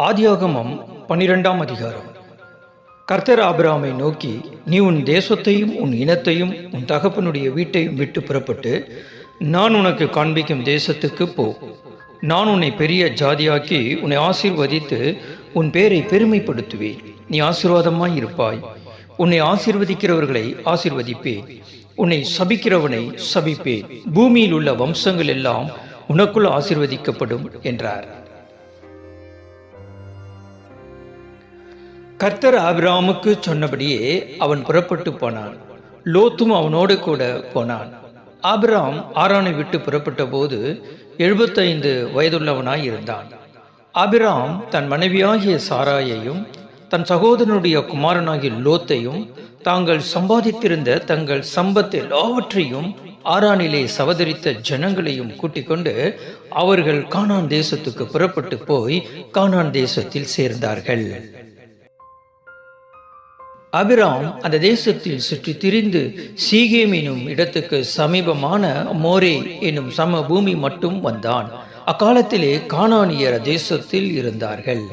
ஆதியாகமம் 12ஆம் அதிகாரம். கர்த்தர் ஆபிரகாமை நோக்கி, நீ உன் தேசத்தையும் உன் இனத்தையும் உன் தகப்பனுடைய வீட்டையும் விட்டு புறப்பட்டு நான் உனக்கு காண்பிக்கும் தேசத்துக்கு போ. நான் உன்னை பெரிய ஜாதியாக்கி உன்னை ஆசீர்வதித்து உன் பேரை பெருமைப்படுத்துவேன். நீ ஆசீர்வாதமாய் இருப்பாய். உன்னை ஆசீர்வதிக்கிறவர்களை ஆசீர்வதிப்பேன், உன்னை சபிக்கிறவனை சபிப்பேன். பூமியில் உள்ள வம்சங்கள் எல்லாம் உனக்குள் ஆசீர்வதிக்கப்படும் என்றார். கர்த்தர் ஆபிரகாமுக்கு சொன்னபடியே அவன் புறப்பட்டு போனான். லோத்தும் அவனோடு கூட போனான். ஆபிரகாம் ஆரானை விட்டு புறப்பட்ட போது 75 வயதுள்ளவனாய் இருந்தான். ஆபிரகாம் தன் மனைவியாகிய சாராயையும் தன் சகோதரனுடைய குமாரனாகிய லோத்தையும் தாங்கள் சம்பாதித்திருந்த தங்கள் சம்பத்து எல்லாவற்றையும் ஆரானிலே சவதரித்த ஜனங்களையும் கூட்டிக் கொண்டு அவர்கள் கானான் தேசத்துக்கு புறப்பட்டு போய் கானான் தேசத்தில் சேர்ந்தார்கள். ஆபிரகாம் அந்த தேசத்தில் சுற்றி திரிந்து சீகேம் எனும் இடத்துக்கு சமீபமான மோரே எனும் சம பூமி மட்டும் வந்தான். அக்காலத்திலே கானானியர் தேசத்தில் இருந்தார்கள்.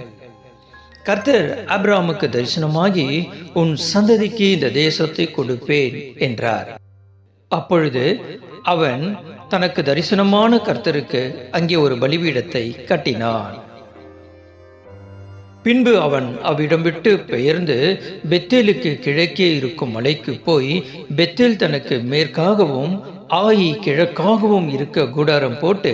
கர்த்தர் ஆபிரகாமுக்கு தரிசனமாகி, உன் சந்ததிக்கு இந்த தேசத்தை கொடுப்பேன் என்றார். அப்பொழுது அவன் தனக்கு தரிசனமான கர்த்தருக்கு அங்கே ஒரு பலிபீடத்தை கட்டினான். பின்பு அவன் அவ்விடம் விட்டு பெயர்ந்து பெத்தேலுக்கு கிழக்கே இருக்கும் மலைக்கு போய் பெத்தேல் தனக்கு மேற்காகவும் ஆயி கிழக்காகவும் இருக்க கூடாரம் போட்டு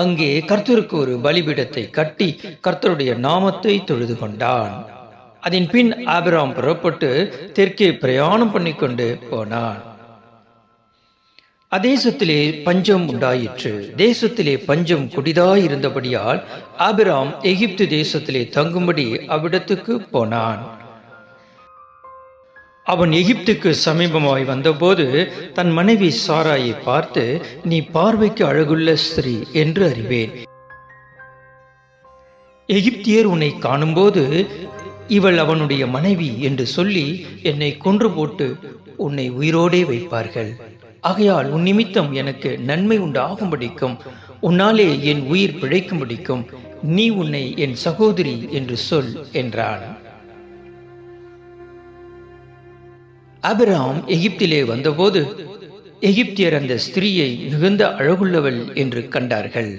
அங்கே கர்த்தருக்கு ஒரு பலிபீடத்தை கட்டி கர்த்தருடைய நாமத்தை தொழுது கொண்டான். அதன் பின் ஆபிரகாம் புறப்பட்டு தெற்கே பிரயாணம் பண்ணிக்கொண்டு போனான். அதேசத்திலே பஞ்சம் உண்டாயிற்று. தேசத்திலே பஞ்சம் கொடிதாயிருந்தபடியால் ஆபிரகாம் எகிப்து தேசத்திலே தங்கும்படி அவ்விடத்துக்கு போனான். அவன் எகிப்துக்கு சமீபமாய் வந்தபோது தன் மனைவி சாராயை பார்த்து, நீ பார்வைக்கு அழகுள்ள ஸ்திரீ என்று அறிவேன். எகிப்தியர் உன்னை காணும்போது இவள் அவனுடைய மனைவி என்று சொல்லி என்னை கொன்று போட்டு உன்னை உயிரோடே வைப்பார்கள். ஆகையால் உன் நிமித்தம் எனக்கு நன்மை உண்டாகும்படிக்கும் உன்னாலே என் உயிர் பிழைக்கும்படிக்கும் நீ உன்னை என் சகோதரி என்று சொல் என்றான். ஆபிரகாம் எகிப்திலே வந்தபோது எகிப்தியர் அந்த ஸ்திரீயை மிகுந்த அழகுள்ளவள் என்று கண்டார்கள்.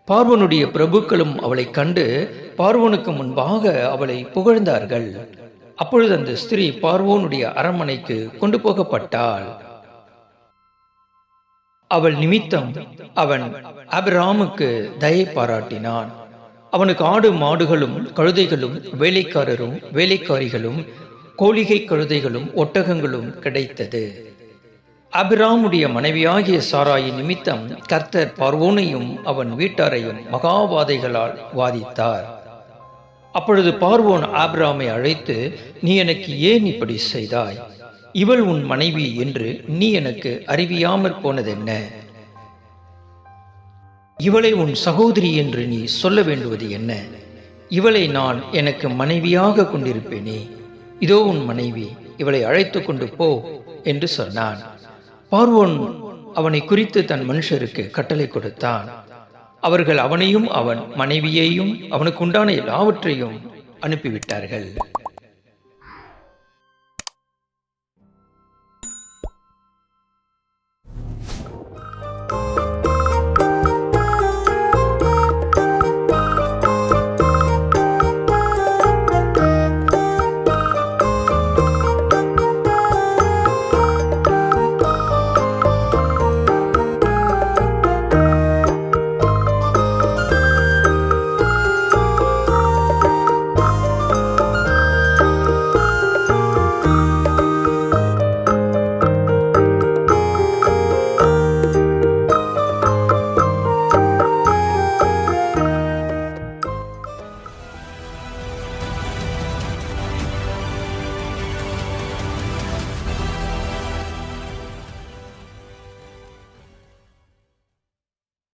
பார்வோனுடைய பிரபுக்களும் அவளை கண்டு பார்வோனுக்கு முன்பாக அவளை புகழ்ந்தார்கள். அப்பொழுது அந்த ஸ்திரீ பார்வோனுடைய அரண்மனைக்கு கொண்டு போகப்பட்டாள். அவள் நிமித்தம் அவன் ஆபிரகாமுக்கு தயை பாராட்டினான். அவனுக்கு ஆடு மாடுகளும் கழுதைகளும் வேலைக்காரரும் வேலைக்காரிகளும் கோழிகை கழுதைகளும் ஒட்டகங்களும் கிடைத்தது. ஆபிரகாமுடைய மனைவியாகிய சாராயின் நிமித்தம் கர்த்தர் பார்வோனையும் அவன் வீட்டாரையும் மகாவாதைகளால் வாதித்தார். அப்பொழுது பார்வோன் ஆபிரகாமை அழைத்து, நீ எனக்கு ஏன் இப்படி செய்தாய்? இவள் உன் மனைவி என்று நீ எனக்கு அறிவியாமற் போனதென்ன? இவளை உன் சகோதரி என்று நீ சொல்ல வேண்டுவது என்ன? இவளை நான் எனக்கு மனைவியாக கொண்டிருப்பேனே. இதோ உன் மனைவி, இவளை அழைத்து கொண்டு போ என்று சொன்னான். பார்வோன் அவனை குறித்து தன் மனுஷருக்கு கட்டளை கொடுத்தான். அவர்கள் அவனையும் அவன் மனைவியையும் அவனுக்கு உண்டான எல்லாவற்றையும் அனுப்பிவிட்டார்கள்.